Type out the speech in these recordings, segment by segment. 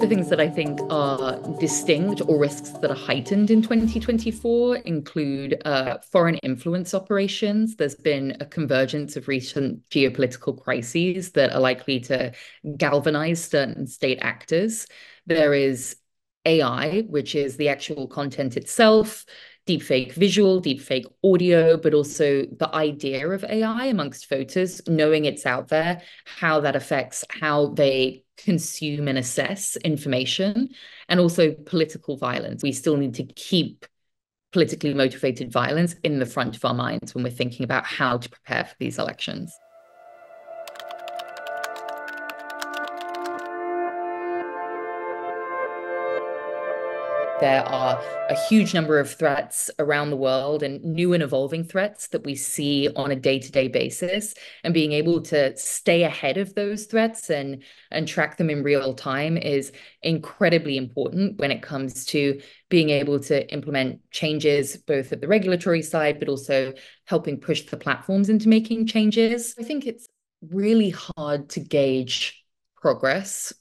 the things that I think are distinct or risks that are heightened in 2024 include foreign influence operations. There's been a convergence of recent geopolitical crises that are likely to galvanize certain state actors. There is AI, which is the actual content itself, deepfake visual, deepfake audio, but also the idea of AI amongst voters, knowing it's out there, how that affects how they consume and assess information, and also political violence. We still need to keep politically motivated violence in the front of our minds when we're thinking about how to prepare for these elections. There are a huge number of threats around the world and new and evolving threats that we see on a day-to-day basis. And being able to stay ahead of those threats and track them in real time is incredibly important when it comes to being able to implement changes, both at the regulatory side, but also helping push the platforms into making changes. I think it's really hard to gauge progress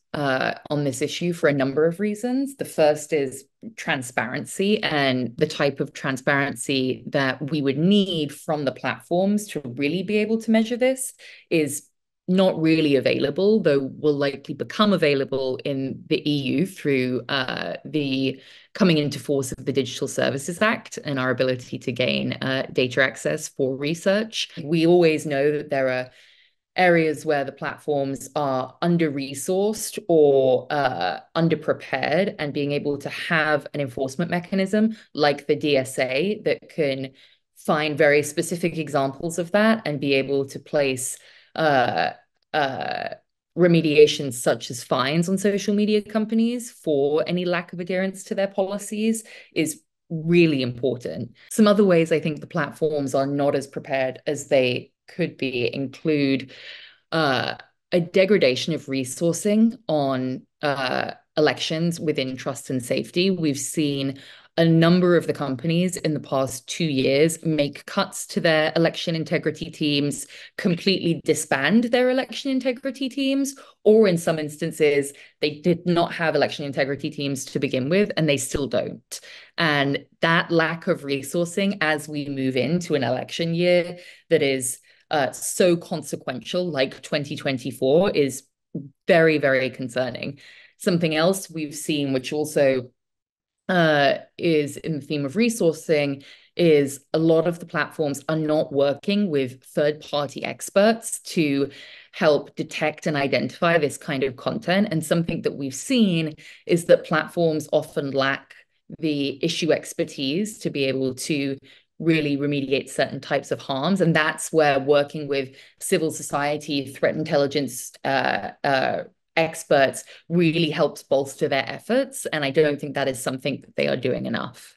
on this issue for a number of reasons. The first is transparency, and the type of transparency that we would need from the platforms to really be able to measure this is not really available, though will likely become available in the EU through the coming into force of the Digital Services Act and our ability to gain data access for research. We always know that there are areas where the platforms are under-resourced or underprepared, and being able to have an enforcement mechanism like the DSA that can find very specific examples of that and be able to place remediations such as fines on social media companies for any lack of adherence to their policies is really important. Some other ways I think the platforms are not as prepared as they could be include a degradation of resourcing on elections within trust and safety. We've seen a number of the companies in the past 2 years make cuts to their election integrity teams, completely disband their election integrity teams, or in some instances, they did not have election integrity teams to begin with, and they still don't. And that lack of resourcing as we move into an election year that is so consequential, like 2024, is very, very concerning. Something else we've seen, which also is in the theme of resourcing, is a lot of the platforms are not working with third-party experts to help detect and identify this kind of content. And something that we've seen is that platforms often lack the issue expertise to be able to really remediate certain types of harms. And that's where working with civil society, threat intelligence experts really helps bolster their efforts. And I don't think that is something that they are doing enough.